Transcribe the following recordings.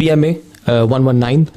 PMA 119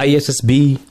ISSB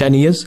10 years।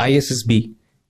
ISSB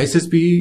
ISSB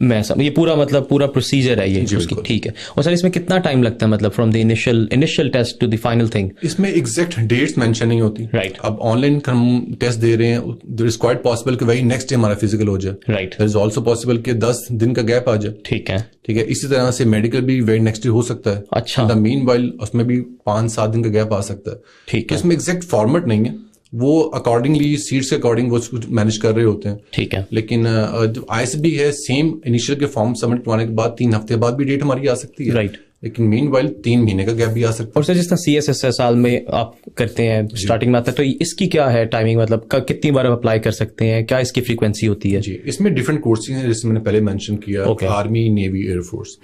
میں یہ پورا مطلب پورا پروسیجر ہے یہ اس کی. ٹھیک ہے. اور سر اس میں کتنا ٹائم لگتا ہے مطلب from the initial test to the final thing? اس میں ایگزیکٹ ڈیٹس مینشن نہیں ہوتی. رائٹ. اب آن لائن ہم ٹیسٹ دے رہے ہیں, دیر از کوائٹ پاسبل کہ وہی نیکسٹ ڈے ہمارا فزیکل ہو جائے. Right. There is also possible کہ 10 دن کا گیپ آ جائے. ٹھیک ہے. ٹھیک ہے. اسی طرح سے میڈیکل بھی ویری نیکسٹ ڈے ہو سکتا ہے. اچھا. مین وائل اس میں بھی 5-7 دن کا گیپ آ سکتا ہے. ٹھیک ہے. اس میں ایگزیکٹ فارمیٹ نہیں ہے, وہ اکارڈنگلی سیٹس کے اکارڈنگ وہ مینج کر رہے ہوتے ہیں. ٹھیک ہے. لیکن جو آئی ایس بی ہے سیم انیشیل کے فارم سبمٹ کروانے کے بعد 3 ہفتے بعد بھی ڈیٹ ہماری آ سکتی ہے. رائٹ. لیکن مین وائل 3 مہینے کا گیپ بھی آ سکتا ہے. اور سر جس طرح سی ایس ایس سال میں آپ کرتے ہیں اسٹارٹنگ میں آتا ہے, تو اس کی کیا ہے ٹائمنگ, مطلب کتنی بار آپ اپلائی کر سکتے ہیں, کیا اس کی فریکوینسی ہوتی ہے؟ جی اس میں ڈفرنٹ کورسز ہیں جیسے میں نے پہلے مینشن کیا, آرمی, نیوی, ایئر فورس.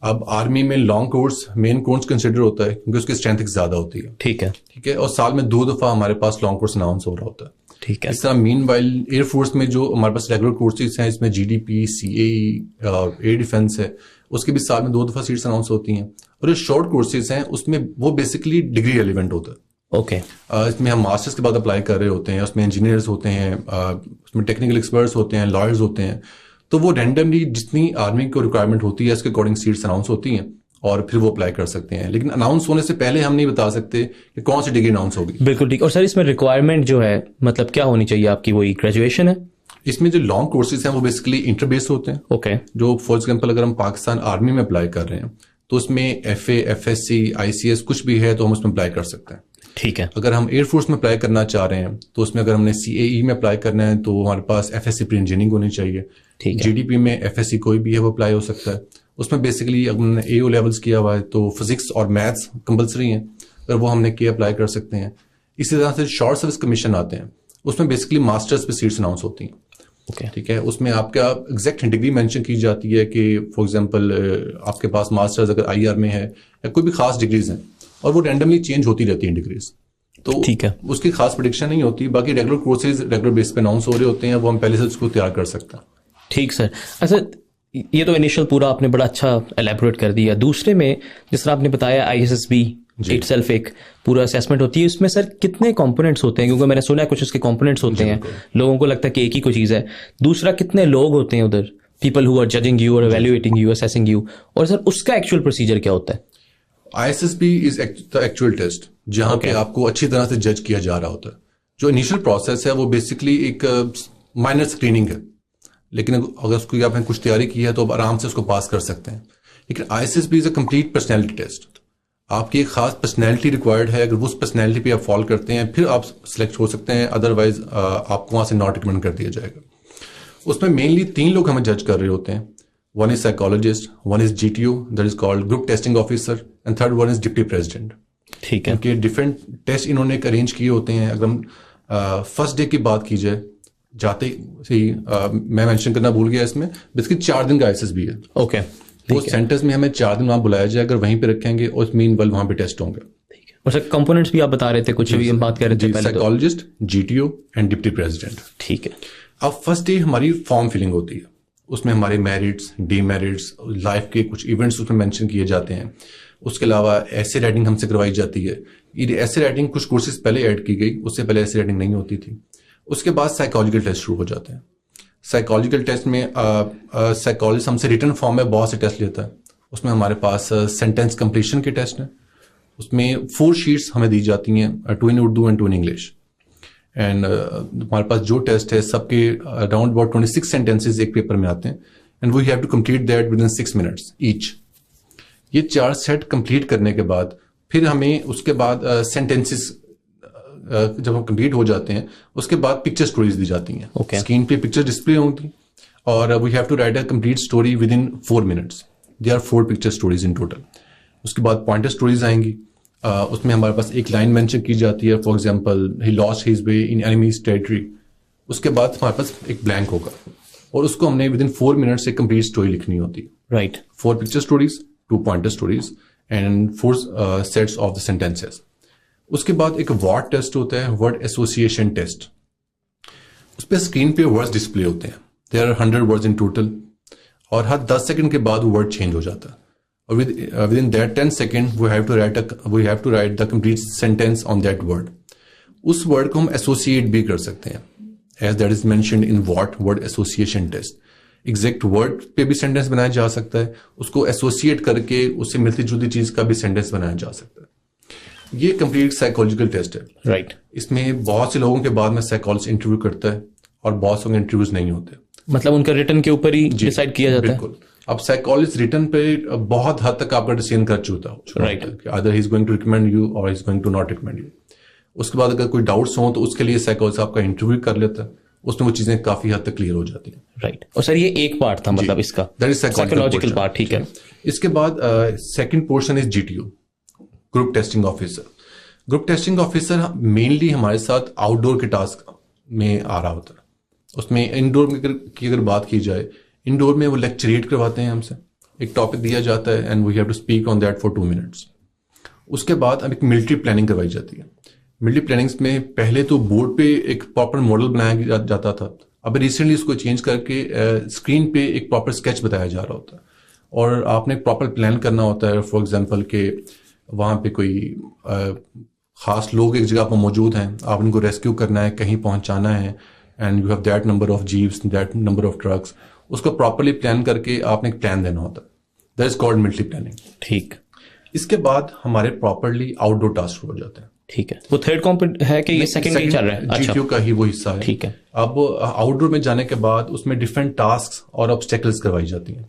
اب آرمی میں long course main course consider ہوتا ہے کیونکہ اس کی اسٹرینتھ زیادہ ہوتی ہے. ٹھیک ہے. ٹھیک ہے. اور سال میں 2 دفعہ ہمارے پاس لانگ کورس اناؤنس ہو رہا ہوتا ہے. ٹھیک ہے. اس طرح مین وائل ایئر فورس میں جو ہمارے پاس ریگولر کورسز ہیں اس میں GDP, CAE اور ایئر ڈیفینس ہے, اس کے بھی سال میں 2 دفعہ سیٹس اناؤنس ہوتی ہیں. اور جو شارٹ کورسز ہیں اس میں وہ بیسکلی ڈگری ریلیونٹ ہوتا ہے. اوکے. اس میں ہم ماسٹرس کے بعد اپلائی کر رہے ہوتے ہیں, اس میں انجینئرز ہوتے ہیں, اس میں ٹیکنیکل ایکسپرٹس ہوتے ہیں, لائرز ہوتے ہیں. تو وہ رینڈملی جتنی آرمی کو ریکوائرمنٹ ہوتی ہے اس کے اکارڈنگ سیٹس اناؤنس ہوتی ہیں اور پھر وہ اپلائی کر سکتے ہیں. لیکن اناؤنس ہونے سے پہلے ہم نہیں بتا سکتے کہ کون سی ڈگری اناؤنس ہوگی. بالکل ٹھیک. اور سر اس میں ریکوائرمنٹ جو ہے مطلب کیا ہونی چاہیے آپ کی, وہی گریجویشن ہے؟ اس میں جو لانگ کورسز ہیں وہ بیسکلی انٹر بیس ہوتے ہیں. اوکے. جو فار ایگزامپل اگر ہم پاکستان آرمی میں اپلائی کر رہے ہیں تو اس میں FA, FSC, ICS کچھ بھی ہے تو ہم اس میں اپلائی کر سکتے ہیں. ٹھیک ہے. اگر ہم ایئر فورس میں اپلائی کرنا چاہ رہے ہیں تو اس میں اگر ہم نے CAE میں اپلائی کرنا ہے تو ہمارے پاس FSC پری انجینئرنگ ہونی چاہیے. GDP میں FSC کوئی بھی ہے وہ اپلائی ہو سکتا ہے. اس میں بیسکلی اگر ہم نے AO لیولس کیا ہوا ہے تو فزکس اور میتھس کمپلسری ہیں, اگر وہ ہم نے کیا اپلائی کر سکتے ہیں. اسی طرح سے شارٹ سروس کمیشن آتے ہیں, اس میں بیسکلی ماسٹرس پہ سیٹس اناؤنس ہوتی ہیں. ٹھیک ہے. اس میں آپ کا ایگزیکٹ ڈگری مینشن کی جاتی ہے کہ فار ایگزامپل آپ کے پاس ماسٹرز اگر IR میں ہے یا کوئی بھی خاص ڈگریز ہیں, اور وہ رینڈملی چینج ہوتی رہتی ہیں ڈگریز, تو اس کی خاص پریڈکشن نہیں ہوتی. باقی ریگولر کورسز ریگولر بیس پہ اناؤنس ہو رہے ہوتے ہیں, وہ ہم پہلے سے اس کو تیار کر سکتے ہیں. ٹھیک سر. اچھا یہ تو انیشل پورا آپ نے بڑا اچھا ایلیبوریٹ کر دیا. دوسرے میں جس طرح آپ نے بتایا ISSB اٹ سیلف ایک پورا اسیسمنٹ ہوتی ہے, اس میں سر کتنے کمپوننٹس ہوتے ہیں؟ کیونکہ میں نے سنا ہے کچھ اس کے کمپوننٹس ہوتے ہیں, لوگوں کو لگتا ہے کہ ایک ہی کوئی چیز ہے. دوسرا کتنے لوگ ہوتے ہیں ادھر, people who are judging you اور ایویلویٹنگ یو, اسیسنگ یو, اور سر اس کا ایکچوئل پروسیجر کیا ہوتا ہے؟ ISSB is the actual test جہاں پہ آپ کو اچھی طرح سے جج کیا جا رہا ہوتا ہے. جو انیشیل پروسیس ہے وہ بیسکلی ایک مائنر اسکریننگ ہے, لیکن اگر اس کو آپ نے کچھ تیاری کی ہے تو آرام سے اس کو پاس کر سکتے ہیں. لیکن ISSB is a complete personality test. آپ کی ایک خاص پرسنالٹی ریکوائرڈ ہے, اگر اس پرسنالٹی پہ آپ فال کرتے ہیں پھر آپ سلیکٹ ہو سکتے ہیں, ادروائز آپ کو وہاں سے ناٹ ریکمینڈ کر دیا جائے گا. اس میں مینلی 3 لوگ ہمیں جج کر رہے ہوتے ہیں. One is psychologist, one is GTO that is called group testing officer, and third one is deputy president. ٹھیک ہے. کہ ڈفرینٹ ٹیسٹ انہوں نے ارینج کیے ہوتے ہیں. اگر ہم فرسٹ ڈے کی بات کی جائے, جاتے ہی میں مینشن کرنا بھول گیا, اس میں بیسکلی 4 دن کا ISSB ہے. اوکے. وہ سینٹرز میں ہمیں 4 دن وہاں بلایا جائے, اگر وہیں پہ رکھیں گے اور مین ول وہاں پہ ٹیسٹ ہوں گے. اور سر کمپوننٹس بھی آپ بتا رہے تھے, کچھ بھی ہم بات کر رہے تھے پہلے, psychologist, GTO and deputy president. ٹھیک ہے. اب فرسٹ ڈے ہماری فارم فلنگ ہوتی ہے, اس میں ہمارے میرٹس, ڈی میرٹس, لائف کے کچھ ایونٹس اس میں مینشن کیے جاتے ہیں. اس کے علاوہ ایسے رائٹنگ ہم سے کروائی جاتی ہے. یہ ایسے رائٹنگ کچھ کورسز پہلے ایڈ کی گئی, اس سے پہلے ایسے رائٹنگ نہیں ہوتی تھی. اس کے بعد سائیکالوجیکل ٹیسٹ شروع ہو جاتے ہیں. سائیکالوجیکل ٹیسٹ میں سائیکالوجسٹ ہم سے ریٹن فارم میں بہت سے ٹیسٹ لیتا ہے. اس میں ہمارے پاس سینٹینس کمپلیشن کے ٹیسٹ ہیں. اس میں 4 شیٹس ہمیں دی جاتی ہیں, 2 in Urdu and 2 in English. And ہمارے پاس جو ٹیسٹ ہے سب کے اراؤنڈ اباؤٹ 26 سینٹینسز ایک پیپر میں آتے ہیں, and we have to complete that within 6 minutes each. یہ 4 سیٹ کمپلیٹ کرنے کے بعد پھر ہمیں اس کے بعد سینٹینسز جب ہم کمپلیٹ ہو جاتے ہیں اس کے بعد پکچر اسٹوریز دی جاتی ہیں. اسکرین پہ پکچر ڈسپلے ہوں گی اور we have to write a complete story with in 4 minutes. They are 4 picture stories in total. اس کے بعد پوائنٹر اسٹوریز آئیں گی. اس میں ہمارے پاس ایک لائن مینشن کی جاتی ہے, for example he lost his way in enemies territory. اس کے بعد ہمارے پاس ایک بلینک ہوگا اور اس کو ہم نے ود ان 4 minutes ایک کمپلیٹ اسٹوری لکھنی ہوتی ہے. Right. 4 picture stories, 2 pointer stories and 4 sets of the sentences. اس کے بعد ایک ورڈ ٹیسٹ ہوتا ہے, ورڈ ایسوسیشن ٹیسٹ. اس پہ اسکرین پہ ورڈز ڈسپلے ہوتے ہیں. There are 100 words in total, اور ہر 10 سیکنڈ کے بعد ورڈ چینج ہو جاتا ہے. اور with in that 10 seconds we have to write the complete sentence on that word. اس ورڈ کو ہم ایسوسیٹ بھی کر سکتے ہیں, as that is mentioned in word association test. Exact word پہ بھی سینٹینس بنایا جا سکتا ہے, اس کو ایسوسیٹ کر کے اس سے ملتی جلتی چیز کا بھی سینٹینس بنایا جا سکتا ہے. یہ کمپلیٹ سائیکولوجیکل ٹیسٹ ہے. رائٹ. اس میں بہت سے لوگوں کے بعد میں سائیکالوجسٹ انٹرویو کرتا ہے اور بہت سے انٹرویوز نہیں ہوتے, مطلب ان کا ریٹن کے اوپر ہی ڈیسائیڈ کیا جاتا ہے. بالکل. اب سائیکالوجسٹ ریٹن پہ بہت حد تک آپ کا ڈیسیژن کر چکا ہو, right, either he is going to recommend you or is going to not recommend you. اس کے بعد اگر کوئی ڈاؤٹس ہوں تو اس کے لیے سائیکالوجسٹ آپ کا انٹرویو کر لیتا ہے, اس میں وہ چیزیں کافی حد تک کلیئر ہو جاتی ہیں. رائٹ. اور سر یہ ایک پارٹ تھا مطلب اس کا سائیکولوجیکل پارٹ. ٹھیک ہے. اس کے بعد second portion is GTO, group testing officer. Group testing officer mainly ہمارے ساتھ آؤٹ ڈور کے ٹاسک میں آ رہا ہوتا ہے. اس میں انڈور کی اگر بات کی جائے, انڈور میں وہ لیکچریٹ کرواتے ہیں ہم سے, ایک ٹاپک دیا جاتا ہے and we have to speak on that for 2 minutes. اس کے بعد اب ایک ملٹری پلاننگ کروائی جاتی ہے. ملٹری پلاننگس میں پہلے تو بورڈ پہ ایک پراپر ماڈل بنایا جاتا تھا, اب ریسنٹلی اس کو چینج کر کے اسکرین پہ ایک پراپر اسکیچ بتایا جا رہا ہوتا ہے, اور آپ نے ایک پراپر پلان کرنا ہوتا ہے. فار ایگزامپل کہ وہاں پہ کوئی خاص لوگ ایک جگہ پر موجود ہیں, آپ ان کو ریسکیو کرنا ہے, کہیں پہنچانا ہے, and you have that number of jeeps, that number of trucks. اس کو پراپرلی پلان کر کے آپ نے ایک پلان دینا ہوتا ہے. That is called military planning. ٹھیک. اس کے بعد ہمارے پراپرلی آؤٹ ڈور ٹاسک ہو جاتے ہیں. ٹھیک ہے. وہ تھرڈ کمپوننٹ ہے کہ یہ سیکنڈ ہی چل رہا ہے؟ GTO کا ہی وہ حصہ ہے. ٹھیک ہے. اب آؤٹ ڈور میں جانے کے بعد اس میں ڈفرینٹ ٹاسک اور آبسٹیکلس کروائی جاتی ہیں.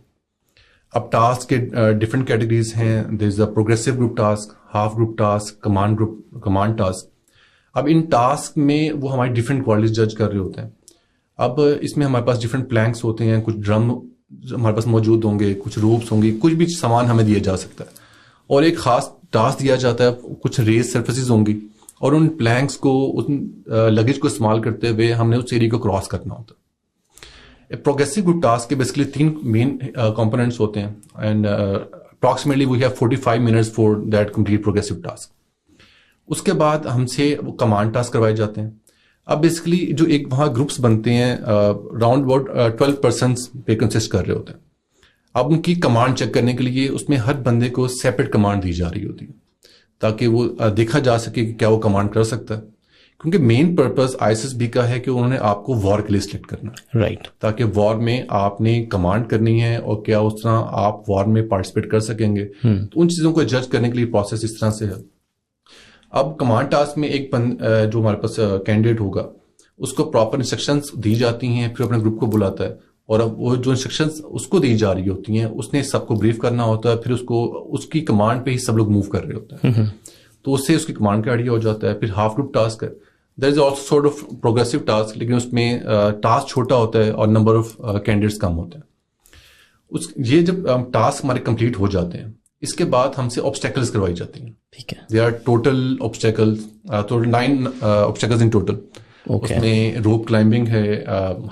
اب ٹاسک کے ڈفرینٹ کیٹیگریز ہیں. There is a progressive group task, half group task, command task. اب ان ٹاسک میں وہ ہماری ڈفرینٹ کوالٹیز جج کر رہے ہوتے ہیں. اب اس میں ہمارے پاس ڈفرینٹ پلانکس ہوتے ہیں, کچھ ڈرم ہمارے پاس موجود ہوں گے, کچھ روپس ہوں گی, کچھ بھی سامان ہمیں دیا جا سکتا ہے, اور ایک خاص ٹاسک دیا جاتا ہے. کچھ ریز سرفیسز ہوں گی, اور ان پلانکس کو, ان لگیج کو استعمال کرتے ہوئے ہم نے اس ایریا کو کراس کرنا ہوتا ہے. پروگریسو گروپ ٹاسک کے بیسکلی 3 مین کمپوننٹس ہوتے ہیں, and approximately we have 45 minutes for that complete progressive task. اس کے بعد ہم سے وہ کمانڈ ٹاسک کروائے جاتے ہیں. اب بیسکلی جو ایک وہاں گروپس بنتے ہیں راؤنڈ اباؤٹ 12 پرسنس پہ کنسسٹ کر رہے ہوتے ہیں. اب ان کی کمانڈ چیک کرنے کے لیے اس میں ہر بندے کو سیپریٹ کمانڈ دی جا رہی ہوتی ہے, تاکہ وہ دیکھا جا سکے کہ کیا وہ کمانڈ کر سکتا ہے. کیونکہ مین پرپز ISSB کا ہے کہ انہوں نے آپ کو وار کے لیے سلیکٹ کرنا ہے. رائٹ. تاکہ وار میں آپ نے کمانڈ کرنی ہے, اور کیا اس طرح آپ وار میں پارٹیسپیٹ کر سکیں گے. تو ان چیزوں کو جج کرنے کے لیے پروسیس اس طرح سے ہے. اب کمانڈ ٹاسک میں ایک جو ہمارے پاس کینڈیڈیٹ ہوگا, اس کو پراپر انسٹرکشنز دی جاتی ہیں, پھر اپنے گروپ کو بلاتا ہے, اور اب وہ جو انسٹرکشنز اس کو دی جا رہی ہوتی ہیں اس نے سب کو بریف کرنا ہوتا ہے. پھر اس کو اس کی کمانڈ پہ ہی سب لوگ موو کر رہے ہوتے ہیں, تو اس سے اس کی کمانڈ کا آئیڈیا ہو جاتا ہے. پھر ہاف گروپ ٹاسک ہے, there is also sort of progressive task, لیکن اس میں ٹاسک چھوٹا ہوتا ہے اور نمبر آف کینڈیڈیٹس کم ہوتے ہیں. یہ جب ٹاسک ہمارے کمپلیٹ ہو جاتے ہیں, اس کے بعد ہم سے آبسٹیکلس کروائی جاتی ہیں. ٹھیک ہے. They are total obstacles, total 9 obstacles in total. اس میں روپ کلائمبنگ ہے,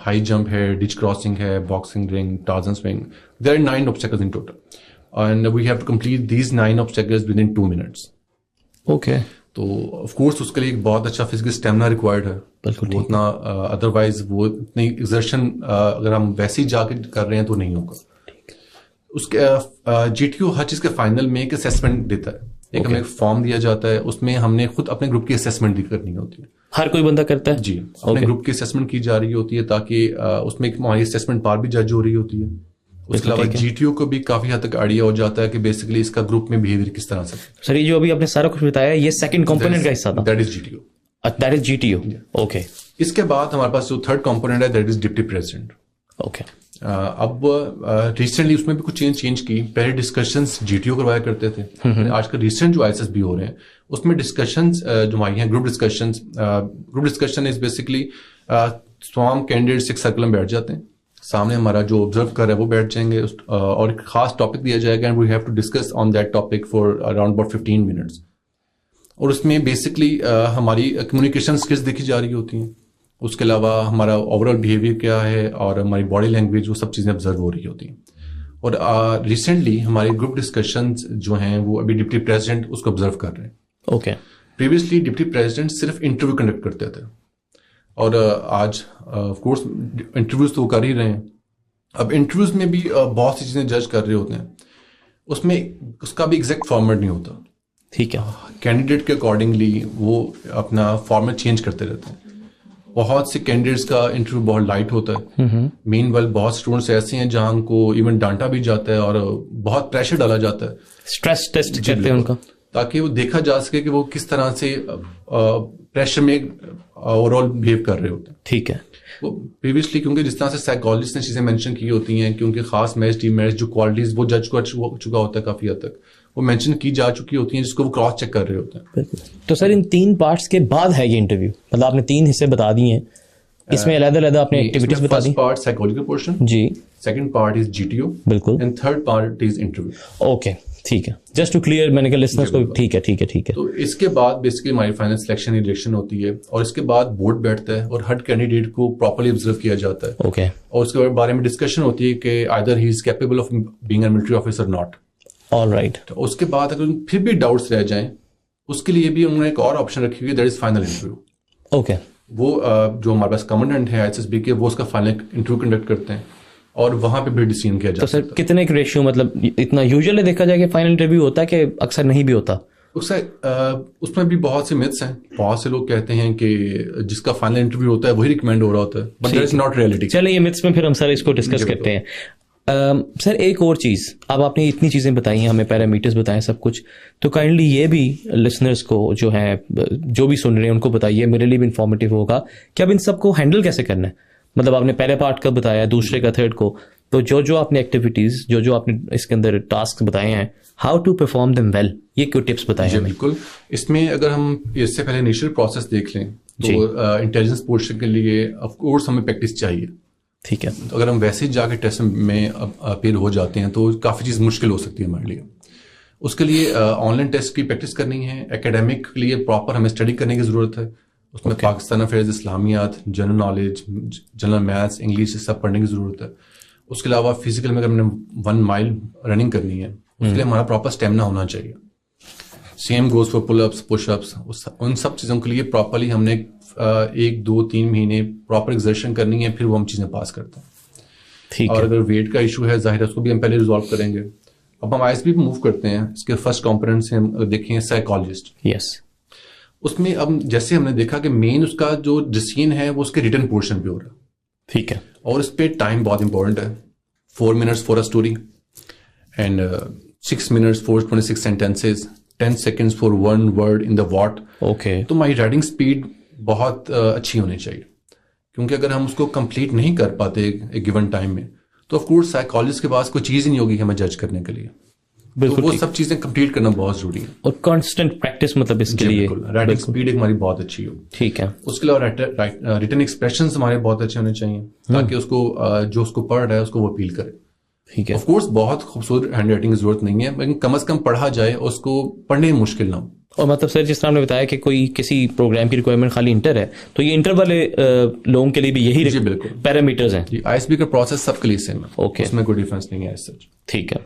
ہائی جمپ ہے, ڈچ کراسنگ ہے, boxing ring, Tarzan swing. There are 9 obstacles in total, and we have to complete these 9 obstacles within 2 minutes. Okay. تو of course اس کے لیے ایک بہت اچھا فزیکل اسٹیمنا ریکوائرڈ ہے. بالکل. اتنا ادروائز وہ اتنی ایگزرشن اگر ہم ویسے ہی جا کے کر رہے ہیں تو نہیں ہوگا. اس کے GTO ہر چیز کے فائنل میں ایک اسیسمنٹ دیتا ہے. ایک ہمیں ایک فارم دیا جاتا ہے, اس میں ہم نے خود اپنے گروپ کی اسیسمنٹ بھی کرنی ہوتی ہے. ہر کوئی بندہ کرتا ہے؟ جی, اپنے گروپ کی اسیسمنٹ کی جا رہی ہوتی ہے, تاکہ اس میں ہماری اسیسمنٹ بار بھی جج ہو رہی ہوتی ہے. اس کے علاوہ GTO کو بھی کافی حد تک آئیڈیا ہو جاتا ہے کہ بیسکلی اس کا گروپ میں بہیویئر کس طرح سے. سر یہ جو ابھی آپ نے سارا کچھ بتایا یہ سیکنڈ کمپوننٹ کا حصہ تھا. That is GTO. That is GTO. Okay. اس کے بعد ہمارے پاس جو تھرڈ کمپوننٹ ہے that is deputy president. Okay. اب ریسنٹلی اس میں بھی کچھ چینج کی. پہلے ڈسکشنز GTO کروایا کرتے تھے. آج کل ریسنٹ جو ISSB ہو رہے ہیں اس میں ڈسکشنز جو ہماری ہیں گروپ ڈسکشن از بیسکلی تمام کینڈیڈیٹس ایک سرکل میں بیٹھ جاتے ہیں, سامنے ہمارا جو آبزرو کر رہا ہے وہ بیٹھ جائیں گے, اور ایک خاص ٹاپک دیا جائے گا, and we have to discuss on that topic for around about 15 minutes. اور اس میں بیسکلی ہماری کمیونیکیشن اسکلز دیکھی جا رہی ہوتی ہیں. اس کے علاوہ ہمارا اوور آل بہیویئر کیا ہے, اور ہماری باڈی لینگویج, وہ سب چیزیں آبزرو ہو رہی ہوتی ہیں. اور ریسنٹلی ہماری گروپ ڈسکشنز جو ہیں وہ ابھی ڈپٹی پریزیڈنٹ اس کو آبزرو کر رہے ہیں. اوکے. پریویسلی ڈپٹی پریزیڈنٹ صرف انٹرویو کنڈکٹ کرتے تھے, اور آج آف کورس انٹرویوز تو وہ کر ہی رہے ہیں. اب انٹرویوز میں بھی بہت سی چیزیں جج کر رہے ہوتے ہیں, اس میں اس کا بھی ایگزیکٹ فارمیٹ نہیں ہوتا. ٹھیک ہے. کینڈیڈیٹ کے اکارڈنگلی وہ اپنا فارمیٹ چینج کرتے رہتے ہیں, بہت سے کینڈیڈیٹس کا انٹرویو بہت لائٹ ہوتا ہے. مین ویل بہت اسٹوڈنٹس ایسے ہیں جہاں ان کو ایون ڈانٹا بھی جاتا ہے اور بہت پریشر ڈالا جاتا ہے, اسٹریس ٹیسٹ کرتے ہیں ان کا, تاکہ وہ دیکھا جا سکے کہ وہ کس طرح سے پریشر میں اوور آل بہیو کر رہے ہوتے ہیں. ٹھیک ہے. وہ پریویسلی کیونکہ جس طرح سے سائیکالوجسٹ نے چیزیں مینشن کی ہوتی ہیں, کیونکہ خاص میچ ٹیم میچ جو کوالٹیز وہ جج کر چکا ہوتا ہے کافی حد تک, وہ مینشن کی جا چکی ہوتی ہیں جس کو وہ کراس چیک کر رہے ہوتے ہیں. تو سر ان 3 پارٹس کے بعد ہے یہ انٹرویو, مطلب آپ نے 3 حصے بتا دیے ہیں, اس میں علیحدہ علیحدہ آپ نے ایکٹیویٹیز بتا دی. فرسٹ پارٹ سائیکالوجیکل پورشن جی, سیکنڈ پارٹ از GTO بالکل, and third part is interview. Okay ٹھیک ہے, جسٹ ٹو کلیئر میں نے کہا لسنرز کو. ٹھیک ہے ٹھیک ہے ٹھیک ہے. تو اس کے بعد بیسکلی ہماری فائنل سلیکشن ریجیکشن ہوتی ہے, اور اس کے بعد بورڈ بیٹھتا ہے اور ہر کینڈیڈیٹ کو پراپرلی آبزرو کیا جاتا ہے. اوکے. اور اس کے بارے میں ڈسکشن ہوتی ہے کہ either he is capable of being a military officer not. All right. تو اس کے بعد اگر پھر بھی ڈاؤٹس رہ جائیں, اس کے لیے بھی انہوں نے ایک اور آپشن رکھی ہوئی ہے, that is final interview. Okay. وہ جو ہمارے پاس کمانڈنٹ ہے ISSB کے, وہ اس کا فائنل انٹرویو کنڈکٹ کرتے ہیں اور وہاں پہ بھی ڈیسیژن کیا جاتا ہے. تو سر کتنے کا ریشیو, مطلب اتنا یوزلی دیکھا جائے کہ فائنل انٹرویو ہوتا ہے کہ اکثر نہیں بھی ہوتا؟ اس میں بھی بہت سے میتھس ہیں. بہت سے لوگ کہتے ہیں کہ جس کا فائنل انٹرویو ہوتا ہے وہی ریکمینڈ ہو رہا ہوتا ہے, but that is not reality. چلیں یہ میتھس میں پھر ہم سر اس کو ڈسکس کرتے ہیں. سر ایک اور چیز, اب آپ نے اتنی چیزیں بتائی ہیں, ہمیں پیرامیٹرز بتائیں سب کچھ, تو کائنڈلی یہ بھی لسنرز کو جو ہیں جو بھی سن رہے ہیں ان کو بتائیے, میرے لیے بھی انفارمیٹیو ہوگا کہ اب ان سب کو ہینڈل کیسے کرنا ہے. مطلب آپ نے پہلے پارٹ کا بتایا, دوسرے کا, تھرڈ کو, تو جو آپ نے ایکٹیویٹیز جو آپ نے اس کے اندر ٹاسک بتائے ہیں, how to perform them well, یہ کوئی ٹپس بتائیں. جی بالکل. اس میں اگر ہم اس سے پہلے انیشیل پروسیس دیکھ لیں تو انٹیلیجنس پورشن کے لیے آف کورس ہمیں پریکٹس چاہیے. ٹھیک ہے. تو اگر ہم ویسے ہی جا کے ٹیسٹ میں اپیئر ہو جاتے ہیں تو کافی چیز مشکل ہو سکتی ہے ہمارے لیے. اس کے لیے آن لائن ٹیسٹ کی پریکٹس کرنی ہے. اکیڈیمک کے لیے پراپر ہمیں اسٹڈی کرنے کی ضرورت ہے. اس میں پاکستان افیئرز, اسلامیات, general knowledge, general maths, English یہ سب پڑھنے کی ضرورت ہے. اس کے علاوہ فزیکل میں اگر ہم نے 1 مائل رننگ کرنی ہے, اس کے لیے ہمارا پراپر اسٹیمنا ہونا چاہیے. Same goes for pull ups, push ups, ان سب چیزوں کے لیے پراپرلی ہم نے 1 2 3 مہینے پراپر ایگزرشن کرنی ہے, پھر وہ ہم چیزیں پاس کرتے ہیں. اور اگر ویٹ کا ایشو ہے, ظاہر ہے اس کو بھی ہم پہلے ریزالو کریں گے. اب ہم ISB پہ موو کرتے ہیں. اس کے فرسٹ کمپوننٹ سے ہم دیکھیں سائیکالوجسٹ. یس. اس میں اب جیسے ہم نے دیکھا کہ مین اس کا جو ڈسیژن ہے وہ اس کے ریٹن پورشن پہ ہو رہا ہے. ٹھیک ہے. اور اس پہ ٹائم بہت امپورٹنٹ ہے. 4 minutes for a story and 6 minutes for 26 sentences, 10 seconds for 1 word in the what. Okay. تو ہماری رائٹنگ اسپیڈ بہت اچھی ہونی چاہیے, کیونکہ اگر ہم اس کو کمپلیٹ نہیں کر پاتے ایک گیون ٹائم میں تو آف کورس سائیکالوجسٹ کے پاس کوئی چیز ہی نہیں ہوگی ہمیں جج کرنے کے لیے. بالکل. وہ سب چیزیں کمپلیٹ کرنا بہت ضروری ہے, اور کانسٹنٹ پریکٹس مطلب اس کے لیے رائٹنگ اسپیڈ ہماری بہت اچھی ہو. ٹھیک ہے. اس کے علاوہ ریٹن ایکسپریشنز ہمارے بہت اچھے ہونے چاہیے, تاکہ اس کو جو اس کو پڑھ رہا ہے اس کو وہ اپیل کرے. ٹھیک ہے. آف کورس بہت خوبصورت ہینڈ رائٹنگ کی ضرورت نہیں ہے, لیکن کم از کم پڑھا جائے, اس کو پڑھنے میں مشکل نہ ہو. اور مطلب سر جس طرح ہم نے بتایا کہ کوئی کسی پروگرام کی ریکوائرمنٹ خالی انٹر ہے, تو یہ انٹر والے لوگوں کے لیے بھی یہی جی بالکل پیرامیٹرز ہیں. جی ISB کا پروسیس سب کے لیے سیم ہے. اوکے. اس میں کوئی ڈفرینس نہیں ہے ایز سچ. ٹھیک ہے.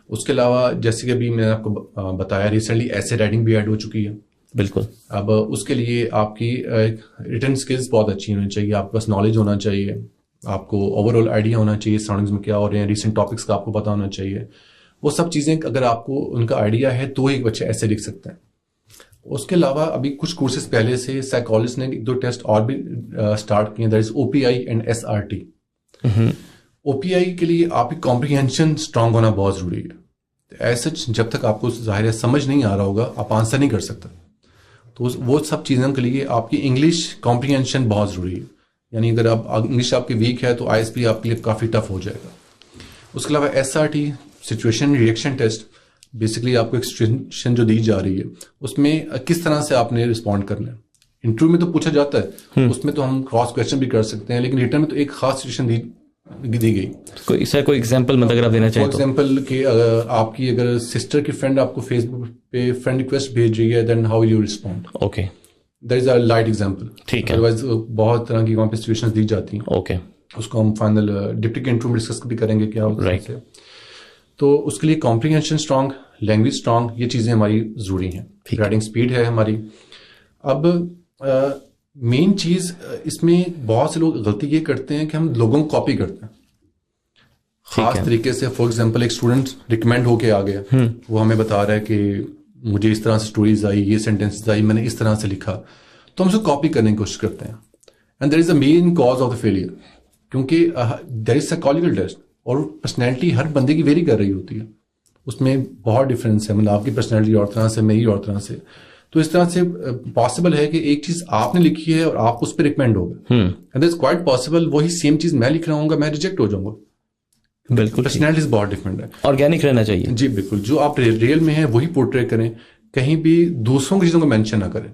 اس کے علاوہ جیسے کہ ابھی میں نے آپ کو بتایا ریسنٹلی ایسے رائٹنگ بھی ایڈ ہو چکی ہے. بالکل. اب اس کے لیے آپ کی ریٹن اسکلز بہت اچھی ہونی چاہیے, آپ کے پاس نالج ہونا چاہیے, آپ کو اوور آل آئیڈیا ہونا چاہیے سراؤنڈنگز میں کیا ہو رہے ہیں, ریسنٹ ٹاپکس کا آپ کو پتا ہونا چاہیے. وہ سب چیزیں اگر آپ کو ان کا آئیڈیا ہے تو ایک بچہ ایسے لکھ سکتا ہے. اس کے علاوہ ابھی کچھ کورسز پہلے سے سائیکالوجسٹ نے 2 ٹیسٹ اور بھی اسٹارٹ کیے, that is OPI and SRT. OPI کے لیے آپ کی کمپریہینشن اسٹرانگ ہونا بہت ضروری ہے. ایز سچ جب تک آپ کو ظاہر ہے سمجھ نہیں آ رہا ہوگا آپ آنسر نہیں کر سکتے. تو وہ سب چیزوں کے لیے آپ کی انگلش کمپریہینشن بہت ضروری ہے. یعنی اگر آپ انگلش آپ کی ویک ہے تو ISB آپ کے لیے کافی ٹف ہو جائے گا. اس کے علاوہ SRT situation reaction test, basically آپ کو ایک سچویشن جو دی جا رہی ہے اس میں کس طرح سے آپ نے رسپونڈ کرنا ہے. انٹرویو میں تو پوچھا جاتا ہے, اس میں تو ہم کراس کویشچن بھی کر سکتے ہیں, لیکن ریٹن میں تو ایک خاص سچویشن دی گئی. کوئی ایگزامپل مطلب اگر آپ دینا چاہیں تو ایگزامپل کہ آپ کی اگر سسٹر کی فرینڈ آپ کو فیس بک پہ فرینڈ ریکویسٹ بھیج رہی ہے, then how you respond. Okay. That is a light example. ٹھیک ہے. ادروائز بہت طرح کی وہاں پہ سچویشن دی جاتی ہیں. اوکے. اس کو ہم فائنل ڈپٹی کے انٹرویو میں ڈسکس بھی کریں گے کیا ہوتا ہے. تو اس کے لیے کمپریہینشن اسٹرانگ, لینگویج اسٹرانگ, یہ چیزیں ہماری ضروری ہیں. رائٹنگ اسپیڈ ہے ہماری. اب مین چیز اس میں بہت سے لوگ غلطی یہ کرتے ہیں کہ ہم لوگوں کو کاپی کرتے ہیں خاص طریقے سے. فار ایگزامپل ایک اسٹوڈنٹ ریکمینڈ ہو کے آ گیا, وہ ہمیں بتا رہا ہے کہ مجھے اس طرح سے اسٹوریز آئی, یہ سینٹینسز آئی, میں نے اس طرح سے لکھا, تو ہم اسے کاپی کرنے کی کوشش کرتے ہیں. And that is the main cause of the failure, کیونکہ دیر از سائیکالوجیکل ٹیسٹ, اور پرسنالٹی ہر بندے کی ویری کر رہی ہوتی ہے, اس میں بہت ڈفرینس ہے, مطلب آپ کی پرسنالٹی اور طرح سے, میری اور طرح سے. تو اس طرح سے پاسبل ہے کہ ایک چیز آپ نے لکھی ہے اور آپ اس پہ ریکمینڈ ہو گئے, اینڈ اٹس کوائٹ پاسبل وہی سیم چیز میں لکھ رہا ہوں گا, میں ریجیکٹ ہو جاؤں گا. بالکل, پرسنالٹیز بہت ڈفرینٹ ہے, آرگینک رہنا چاہیے. جی بالکل, جو آپ ریئل میں ہیں وہی پورٹری کریں, کہیں بھی دوسروں کی چیزوں کو مینشن نہ کریں.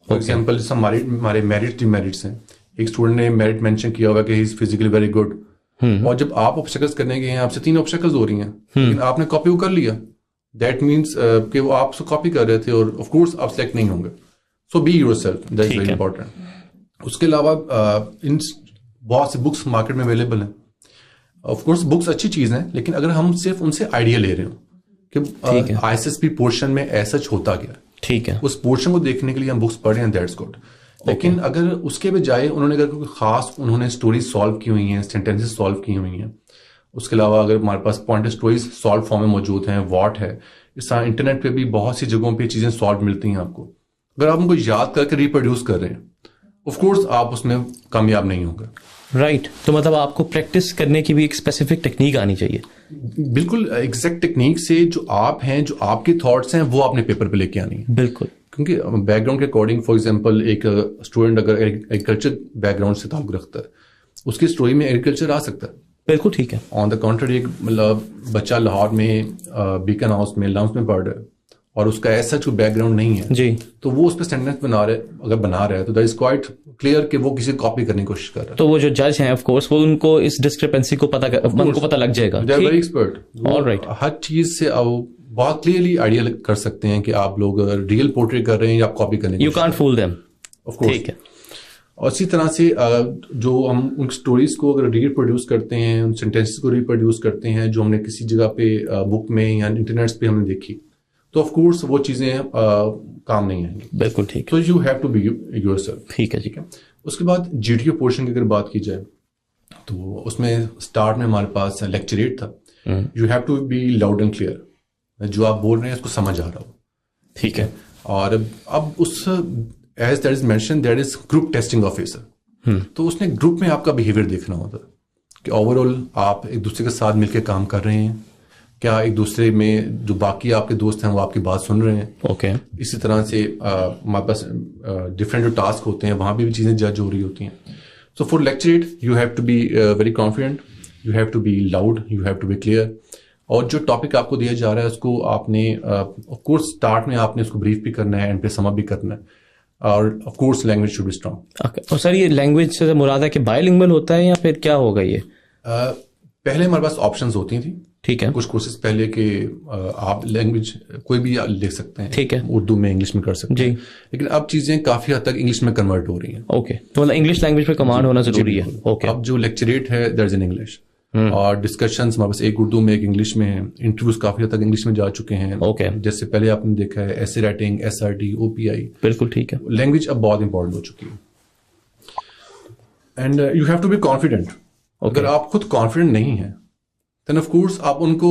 فار ایگزامپل جیسے ہمارے میرٹ ڈی میرٹس ہیں, ایک اسٹوڈنٹ نے میرٹ مینشن کیا ہوا کہ he is physically very good, اور جب آپ آبسٹیکلز کرنے گئے ہیں آپ سے 3 آبسٹیکلز ہو رہی ہیں, لیکن آپ نے کاپی کر لیا, دیٹ مینس کہ وہ آپ سے کاپی کر رہے تھے اور آف کورس آپ سلیکٹ نہیں ہوں گے. So be yourself, that is very important. اس کے علاوہ ان بہت سے بکس مارکیٹ میں اویلیبل ہیں. آف کورس بکس اچھی چیز ہیں, لیکن اگر ہم صرف ان سے آئیڈیا لے رہے ہوں کہ I S S P portion میں ایسا ہوتا کیا, ٹھیک ہے, اس پورشن کو دیکھنے کے لیے ہم بکس پڑھیں ہیں, دیٹس گڈ. لیکن اگر اس کے بجائے انہوں نے کوئی خاص انہوں نے اسٹوریز سالو کی ہوئی ہیں, سینٹینسز سالو کی ہوئی ہیں, اس کے علاوہ اگر ہمارے پاس پوائنٹ اسٹوریز سالو فارم میں موجود ہیں, واٹ ہے, اس طرح انٹرنیٹ پہ بھی بہت سی جگہوں پہ چیزیں سالو ملتی ہیں آپ کو. اگر آپ ان کو یاد کر کے ریپروڈیوس کر رہے ہیں, آف کورس آپ اس میں کامیاب نہیں ہوں گے. رائٹ, تو مطلب آپ کو پریکٹس کرنے کی بھی ایک اسپیسیفک ٹیکنیک آنی چاہیے. بالکل, ایگزیکٹ ٹیکنیک سے جو آپ ہیں, جو آپ کے تھاٹس ہیں, وہ آپ نے پیپر پہ لے کے آنی ہے. بالکل, کیونکہ بیک گراؤنڈ کے اکارڈنگ, فار ایگزامپل ایک اسٹوڈنٹ اگر ایگریکلچر بیک گراؤنڈ سے تعلق رکھتا ہے, اس کی اسٹوری میں ایگریکلچر آ سکتا ہے. بالکل ٹھیک ہے. آن دا کنٹری ایک مطلب بچہ لاہور میں بیکن ہاؤس میں لمس میں پڑھ رہا ہے اور اس کا ایسا جو بیک گراؤنڈ نہیں ہے, جی, تو وہ اس پہ سینٹینس بنا رہا ہے تو دیٹ از کوائٹ کلیئر کہ وہ کسی کاپی کرنے کی کوشش کر رہا ہے. تو وہ جو جج ہیں آف کورس وہ ان کو اس ڈسکرپنسی کو پتہ لگ جائے گا. They are very expert. Alright, ہر چیز سے بہت کلیئرلی آئیڈیا کر سکتے ہیں کہ آپ لوگ ریئل پورٹری کر رہے ہیں یا آپ کاپی کرنے کی. You can't fool them. Of course. ٹھیک ہے. اور اسی طرح سے جو ہم ان اسٹوریز کو اگر ریپروڈیوس کرتے ہیں, ان سینٹینسز کو ریپروڈیوس کرتے ہیں جو ہم نے کسی جگہ پہ بک میں یا انٹرنیٹ پہ ہم نے دیکھی, تو آف کورس وہ چیزیں کام نہیں آئیں گی. بالکل ٹھیک. تو you have to be yourself. ٹھیک ہے جی. اس کے بعد جی ٹی او پورشن کی اگر بات کی جائے تو اس میں اسٹارٹ میں ہمارے پاس لیکچریٹ تھا. You have to be loud and clear, جو آپ بول رہے ہیں اس کو سمجھ آ رہا ہو. ٹھیک ہے. اور اب اس as that is mention that is group testing officer, تو اس نے گروپ میں آپ کا بہیویئر دیکھنا ہوتا کہ اوور آل آپ ایک دوسرے کے ساتھ مل کے کام کر رہے ہیں, کیا ایک دوسرے میں جو باقی آپ کے دوست ہیں وہ آپ کی بات سن رہے ہیں. اوکے. اسی طرح سے ہمارے پاس ڈفرینٹ جو ٹاسک ہوتے ہیں وہاں پہ بھی چیزیں جج ہو رہی ہوتی ہیں. So for lecturette you have to be very confident, you have to be loud, you have to be clear, اور جو ٹاپک آپ کو دیا جا رہا ہے اس کو آپ نے آف کورس اسٹارٹ میں آپ نے اس کو بریف بھی کرنا ہے, اینڈ پہ سم اپ بھی کرنا ہے, اور of course language should be strong. اور سر یہ لینگویج سے مراد ہے کہ بائی لنگوال ہوتا ہے یا پھر کیا ہوگا یہ؟ پہلے ہمارے پاس آپشنز ہوتی تھیں. ٹھیک ہے. کچھ کورسز پہلے کہ آپ لینگویج کوئی بھی لکھ سکتے ہیں. ٹھیک ہے. اردو میں, انگلش میں کر سکتے ہیں. لیکن اب چیزیں کافی حد تک انگلش میں کنورٹ ہو رہی ہیں. اوکے. تو مطلب انگلش لینگویج پہ کمانڈ ہونا ضروری ہے. اوکے. اب جو لیکچریٹ ہے دیٹ از ان انگلش, اور ڈسکشنز ہمارے پاس ایک اردو میں ایک انگلش میں ہیں. انٹرویوز کافی حد تک انگلش میں جا چکے ہیں. اوکے. جیسے پہلے آپ نے دیکھا ہے ایسے رائٹنگ, ایس آر ٹی, او پی آئی. بالکل ٹھیک ہے. لینگویج اب بہت امپورٹنٹ ہو چکی ہے, and you have to be confident. اگر آپ خود کانفیڈنٹ نہیں ہیں then of course آپ ان کو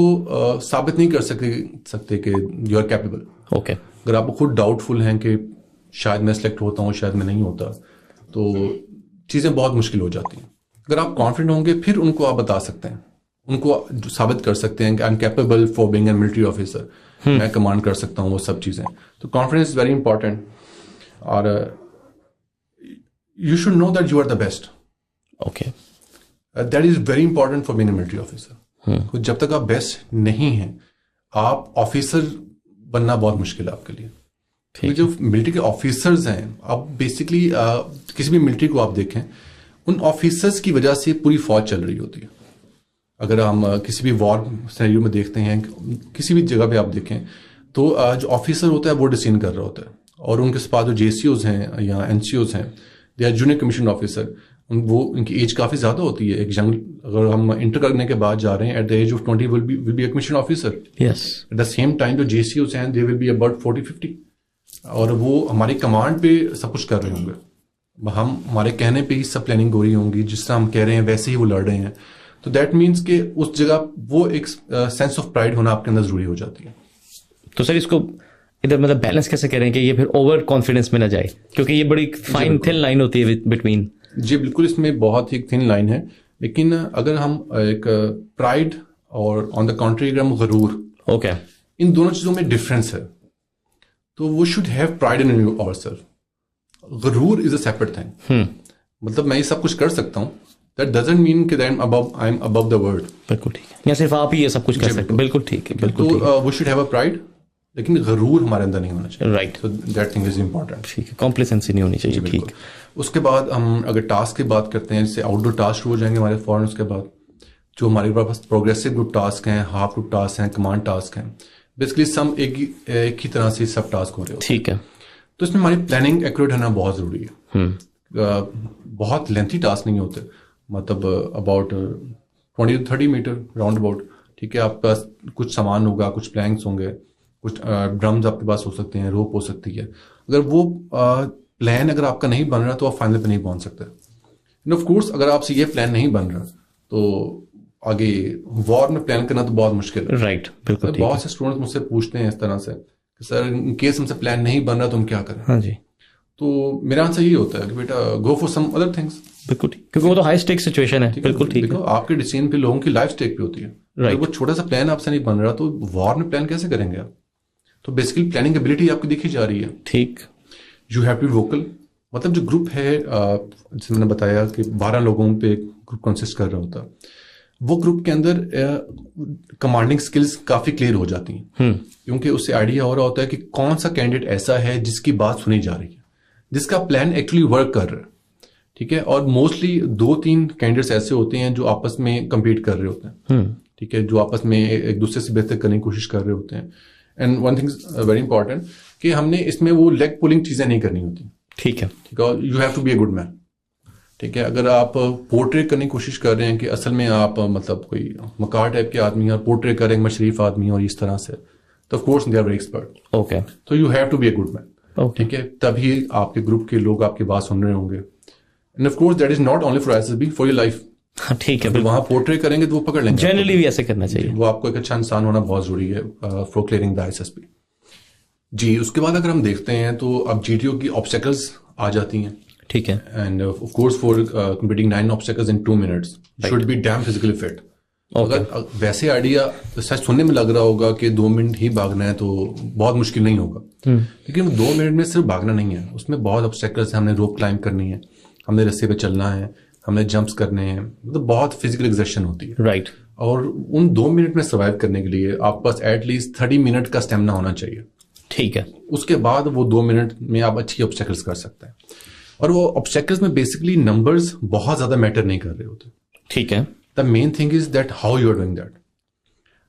ثابت نہیں کر سکتے کہ یو آر کیپیبل. اوکے. اگر آپ خود ڈاؤٹ فل ہیں کہ شاید میں سلیکٹ ہوتا ہوں, شاید میں نہیں ہوتا, تو چیزیں بہت مشکل ہو جاتی ہیں. اگر آپ کانفیڈنٹ ہوں گے پھر ان کو آپ بتا سکتے ہیں, ان کو ثابت کر سکتے ہیں کہ I am capable for being a military officer, میں کمانڈ کر سکتا ہوں, وہ سب چیزیں. تو کانفیڈنس از ویری امپورٹینٹ, اور you should know that you are the best. Okay. That is very important for being a military officer. جب تک آپ بیسٹ نہیں ہیں آپ آفیسر بننا بہت مشکل ہے آپ کے لیے. جو ملٹری کے آفیسرز ہیں, اب بیسکلی کسی بھی ملٹری کو آپ دیکھیں, ان آفیسرز کی وجہ سے پوری فوج چل رہی ہوتی ہے. اگر ہم کسی بھی وار سینیریو میں دیکھتے ہیں, کسی بھی جگہ پہ آپ دیکھیں, تو جو آفیسر ہوتا ہے وہ ڈسیزن کر رہا ہوتا ہے, اور ان کے پاس جو جے سی اوز ہیں یا این سی اوز ہیں, they are junior commission officer. وہ ان کی ایج کافی زیادہ ہوتی ہے. ایک ینگ, اگر ہم انٹر کرنے کے بعد جا رہے ہیں, at the age of 20 will be a commission officer. Yes. At the same time جو جے سی اوز ہیں دے ول بی اباؤٹ 40-50, اور وہ ہماری کمانڈ پہ سب کچھ کر رہے ہوں گے. ہمارے کہنے پہ ہی سب پلاننگ ہو رہی ہوں گی, جس طرح ہم کہہ رہے ہیں ویسے ہی وہ لڑ رہے ہیں. تو دیٹ مینس کہ اس جگہ وہ ایک سینس آف پرائڈ ہونا آپ کے اندر ضروری ہو جاتی ہے. تو سر اس کو ادھر مطلب بیلنس کیسے کریں کہ یہ پھر اوور کانفیڈنس میں نہ جائے, کیونکہ یہ بڑی فائن تھن لائن ہوتی ہے بٹوین. جی بالکل، اس میں بہت ہی تھن لائن ہے، لیکن اگر ہم ایک پرائڈ اور آن دا کنٹری اگر ہم غرور، اوکے، ان دونوں چیزوں میں ڈفرینس ہے. تو وہ should have pride in our self. غرور از اے سیپریٹ تھنگ. مطلب میں یہ سب کچھ کر سکتا ہوں، دیٹ ڈزنٹ مین کہ I M Abu the world. بالکل ٹھیک ہے، یا صرف آپ ہی یہ سب کچھ کر سکتے ہیں. بالکل ٹھیک ہے، بالکل. تو we should have a pride, لیکن غرور ہمارے اندر نہیں ہونا چاہیے. Right, so that thing is important. ٹھیک ہے، کمپلیسنسی نہیں ہونی چاہیے. ٹھیک. اس کے بعد ہم اگر ٹاسک کی بات کرتے ہیں، جیسے آؤٹ ڈور ٹاسک شروع ہو جائیں گے ہمارے فوراً. اس کے بعد جو ہمارے پاس پروگریسو گروپ ٹاسک ہیں، ہاف گروپ ٹاسک ہیں، کمانڈ ٹاسک ہیں، بیسکلی سم ایک ہی طرح سے سب ٹاسک ہو رہے ہوتے ہیں. ٹھیک ہے. تو اس میں ہماری پلاننگ ایکوریٹ ہونا بہت ضروری ہے. بہت لینتھی ٹاسک نہیں ہوتے، مطلب about 20 to 30 meter round about. ٹھیک ہے، آپ کے پاس کچھ سامان ہوگا، کچھ پلینکس ہوں گے، کچھ ڈرمز آپ کے پاس ہو سکتے ہیں، روپ ہو سکتی ہے. اگر وہ پلان اگر آپ کا نہیں بن رہا تو آپ فائنل پہ نہیں پہنچ سکتے. اینڈ آف کورس اگر آپ سے یہ پلان نہیں بن رہا تو آگے وار میں پلان کرنا تو بہت مشکل ہے. رائٹ، بالکل. بہت سے اسٹوڈنٹس مجھ سے پوچھتے ہیں اس طرح سے کہ سر ان کیس ہم سے پلان نہیں بن رہا تو ہم کیا کریں. ہاں جی. تو میرا آنسر یہ ہوتا ہے کہ بیٹا go for some other things. بالکل ٹھیک، کیونکہ وہ تو ہائی اسٹیک سچویشن ہے. بالکل ٹھیک. دیکھو آپ کے ڈیسیژن پہ لوگوں کی لائف اسٹیک پہ ہوتی ہے. اگر وہ چھوٹا سا پلان آپ سے نہیں بن رہا تو وار میں پلان کیسے کریں گے آپ؟ تو بیسیکلی پلاننگ ایبلٹی آپ کی دیکھی جا رہی ہے. ٹھیک. You have to be vocal. مطلب جو گروپ ہے، جیسے میں نے بتایا کہ 12 لوگوں پہ گروپ کنسسٹ کر رہا ہوتا ہے، وہ گروپ کے اندر کمانڈنگ اسکلس کافی کلیئر ہو جاتی ہیں، کیونکہ اس سے آئیڈیا ہو رہا ہوتا ہے کہ کون سا کینڈیڈیٹ ایسا ہے جس کی بات سنی جا رہی ہے، جس کا پلان ایکچولی ورک کر رہا ہے. ٹھیک ہے. اور موسٹلی 2-3 کینڈیڈیٹس ایسے ہوتے ہیں جو آپس میں کمپیٹ کر رہے ہوتے ہیں. ٹھیک ہے، جو آپس میں ایک دوسرے سے بہتر کرنے کی کوشش کر رہے ہوتے ہیں. And one thing very important کہ ہم نے اس میں وہ لیگ پولنگ چیزیں نہیں کرنی ہوتی. ٹھیک ہے. ٹھیک ہے. You have to be a good man. ٹھیک ہے. اگر آپ پورٹریٹ کرنے کی کوشش کر رہے ہیں کہ اصل میں آپ مطلب کوئی مکار ٹائپ کے آدمی ہیں اور پورٹریٹ کر رہے ہیں شریف آدمی اور اس طرح سے، تو of course they are very expert. Okay. تو you have to be a good man. ٹھیک ہے. تبھی آپ کے گروپ کے لوگ آپ کی بات سن رہے ہوں گے. And of course that is not only for ISSB، for your life. ٹھیک ہے. وہاں پورٹریٹ کریں گے تو وہ پکڑ لیں گے. جنرلی بھی ایسے کرنا چاہیے. وہ آپ کو ایک اچھا انسان ہونا بہت ضروری ہے فار کلیئرنگ دا ISSB. جی اس کے بعد اگر ہم دیکھتے ہیں تو اب GTO کی آبسٹیکلز آ جاتی ہیں. ٹھیک ہے. And of course for completing 9 obstacles in 2 minutes should be damn physically fit. اگر ویسے آئیڈیا سچ سننے میں لگ رہا ہوگا کہ 2 منٹ ہی بھاگنا ہے تو بہت مشکل نہیں ہوگا، لیکن 2 منٹ میں صرف بھاگنا نہیں ہے، اس میں بہت obstacles ہیں. ہم نے روپ کلائمب کرنی ہے، ہم نے رسے پہ چلنا ہے، ہم نے جمپس کرنے ہیں، مطلب بہت فزیکل ایگزرشن ہوتی ہے. رائٹ. اور ان 2 منٹ میں سروائیو کرنے کے لیے آپ کے پاس ایٹ لیسٹ 30 منٹ کا اسٹیمنا ہونا چاہیے. ٹھیک ہے. اس کے بعد وہ 2 منٹ میں آپ اچھی obstacles کر سکتے ہیں. اور وہ obstacles میں بیسکلی نمبرز بہت زیادہ میٹر نہیں کر رہے ہوتے. ٹھیک ہے. The main thing is that how you are doing that.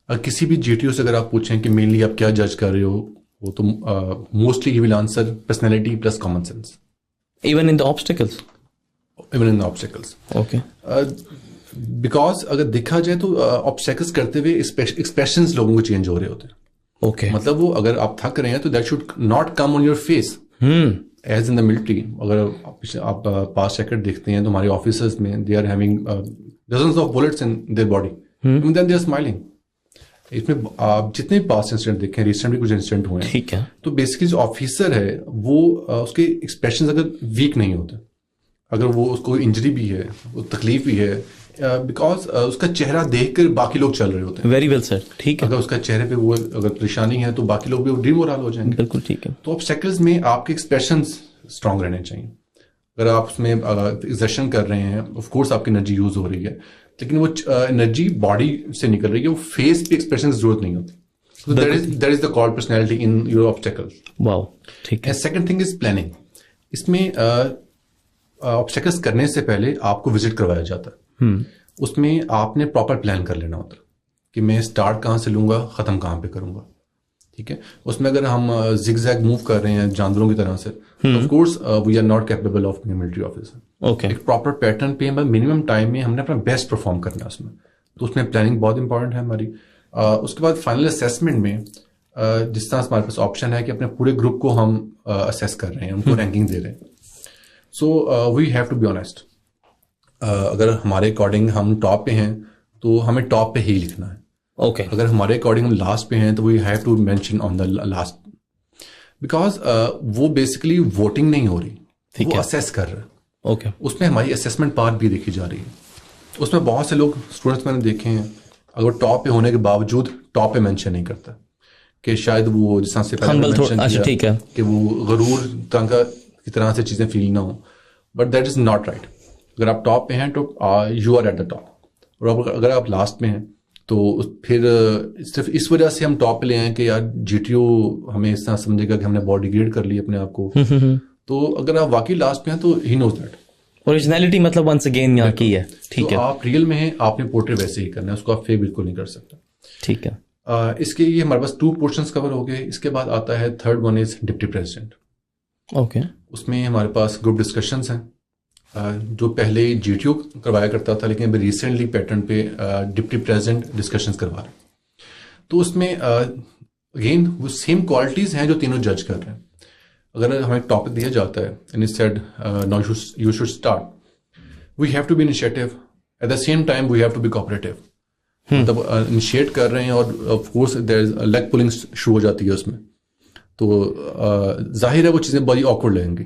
اور کسی بھی GTO سے اگر آپ پوچھیں کہ مینلی آپ کیا جج کر رہے ہو، وہ تو mostly he will answer personality plus common sense. Even in the obstacles. Okay. Because اگر دیکھا جائے تو آبسٹیکلز کرتے ہوئے ایکسپریشنز لوگوں کو چینج ہو رہے ہوتے ہیں. اوکے. مطلب وہ اگر آپ تھک رہے ہیں تو that should not come on your face. As in the military اگر آپ پاس ریکارڈ دیکھتے ہیں تو ہمارے آفیسرز میں they are having dozens of bullets in their body and then they are smiling. اس میں آپ جتنے پاس انسیڈنٹ دیکھیں، ریسنٹلی کچھ انسیڈنٹ ہوئے ہیں. ٹھیک ہے. تو بیسکلی جو آفیسر ہے وہ اس کے ایکسپریشنز اگر ویک نہیں ہوتے، اگر وہ اس کو انجری بھی ہے، وہ تکلیف بھی ہے، بیکاز اس کا چہرہ دیکھ کر باقی لوگ چل رہے ہوتے ہیں. Very well sir. ٹھیک ہے. اگر اس کا چہرے پہ وہ اگر پریشانی ہے تو باقی لوگ بھی ڈیمورل ہو جائیں گے. بالکل ٹھیک ہے. تو آبسٹیکلز میں آپ کے ایکسپریشنز اسٹرانگ رہنے چاہیے. اگر آپ اس میں ایگزرشن کر رہے ہیں، آف کورس آپ کی انرجی یوز ہو رہی ہے، لیکن وہ انرجی باڈی سے نکل رہی ہے، وہ فیس پہ ایکسپریشن کی ضرورت نہیں ہوتی. So that is the core personality in your obstacles. Wow. ٹھیک ہے. Second thing is planning. اس میں obstacles کرنے سے پہلے آپ کو وزٹ کروایا جاتا ہے. اس میں آپ نے پراپر پلان کر لینا ہوتا ہے کہ میں اسٹارٹ کہاں سے لوں گا، ختم کہاں پہ کروں گا. ٹھیک ہے. اس میں اگر ہم زگ زیگ موو کر رہے ہیں جانوروں کی طرح سے، of course we are not capable of being military officer. Okay. ایک پراپر پیٹرن پہ منیمم ٹائم میں ہم نے اپنا بیسٹ پرفارم کرنا ہے اس میں. تو اس میں پلاننگ بہت امپورٹنٹ ہے ہماری. اس کے بعد فائنل اسیسمنٹ میں جس طرح ہمارے پاس آپشن ہے کہ اپنے پورے گروپ کو ہم اسیس کر رہے ہیں، ان کو رینکنگ دے رہے ہیں. So we have to be honest. اگر ہمارے اکارڈنگ ہم ٹاپ پہ ہیں تو ہمیں ٹاپ پہ ہی لکھنا ہے. اوکے. اگر ہمارے اکارڈنگ ہم لاسٹ پہ ہیں تو we have to mention on the last, because وہ بیسکلی ووٹنگ نہیں ہو رہی، وہ اسیس کر رہے ہیں. اوکے. اس میں ہماری اسیسمنٹ پارٹ بھی دیکھی جا رہی ہے. اس میں بہت سے لوگ اسٹوڈنٹس میں نے دیکھے ہیں اگر ٹاپ پہ ہونے کے باوجود ٹاپ پہ مینشن نہیں کرتا کہ شاید وہ جس طرح سے پہلے مینشن کیا کہ وہ غرور کی طرح سے چیزیں فیل نہ ہوں. But that is not right. اگر آپ ٹاپ پہ ہیں تو you are at the top, اور اگر آپ لاسٹ میں ہیں تو پھر صرف اس وجہ سے ہم ٹاپ پہ لے آئیں کہ یار جی ٹی او ہمیں اس طرح سمجھے گا کہ ہم نے بہت ڈیگریڈ کر لی اپنے آپ کو. تو اگر آپ واقعی لاسٹ پہ ہیں تو ہی نوز دیٹ. اوریجنلٹی مطلب ونس اگین یہاں کی ہے. ٹھیک ہے, آپ ریئل میں ہیں, آپ نے پورٹریٹ ویسے ہی کرنا ہے, اس کو آپ فیک بالکل نہیں کر سکتے. ٹھیک ہے. اس کے یہ ہمارے پاس 2 پورشنس کور ہو گئے. اس کے بعد آتا ہے third one is deputy president. Okay. اس میں ہمارے پاس گروپ ڈسکشنس ہیں جو پہلے جی ٹی او کروایا کرتا تھا, لیکن ابھی ریسنٹلی پیٹرن پہ ڈپٹی پریزیڈنٹ ڈسکشنس کروا رہے ہیں. تو اس میں اگین وہ سیم کوالٹیز ہیں جو تینوں جج کر رہے ہیں. اگر ہمیں ایک ٹاپک دیا جاتا ہے and it said now you should start, we have to be initiative, at the same time we have to be cooperative. مطلب انیشیٹ کر رہے ہیں اور of course there is league polling شروع ہو جاتی ہے اس میں, تو ظاہر ہے وہ چیزیں بڑی آکورڈ لگیں گی.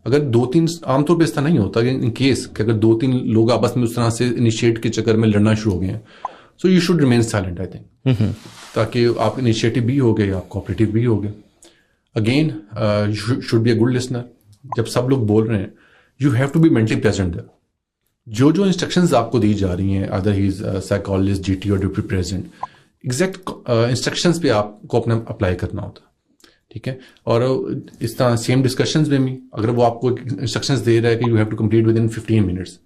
اگر 2-3 عام طور پہ اس طرح نہیں ہوتا کہ ان کیس کہ اگر 2-3 لوگ آپس میں اس طرح سے انیشیٹ کے چکر میں لڑنا شروع ہو گئے ہیں, so you should remain silent I think, تاکہ آپ انیشیٹو بھی ہو گئے, آپ کوآپریٹو بھی ہو گئے. Again should be a good listener. جب سب لوگ بول رہے ہیں you have to be mentally present there. جو انسٹرکشنز آپ کو دی جا رہی ہیں, either he is psychologist, G T or deputy president, exact instructions پہ آپ کو اپنا اپلائی کرنا ہوتا ہے. ٹھیک ہے. اور اس طرح سیم ڈسکشنز میں بھی اگر وہ آپ کو انسٹرکشنز دے رہا ہے کہ you have to complete within 15 minutes,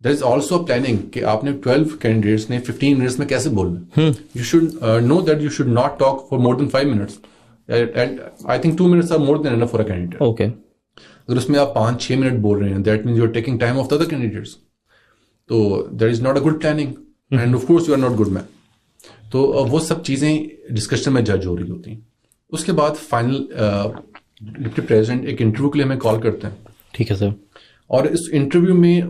there is also a planning کہ آپ نے 12 کینڈیڈیٹس نے 15 منٹس میں کیسے بولنا. You should know that you should not talk for more than 5 minutes. I think 2 minutes are more than enough for a candidate. Okay. اگر اس میں آپ 5-6 منٹ بول رہے ہیں, that means you are taking time of the other candidates. تو that is not a good planning and of course you are not good man. تو وہ سب چیزیں ڈسکشن میں جج ہو رہی ہوتی ہیں. اس کے بعد فائنل ڈپٹی پریزیڈنٹ ایک انٹرویو کے لیے ہمیں کال کرتے ہیں. ٹھیک ہے سر. اور اس انٹرویو میں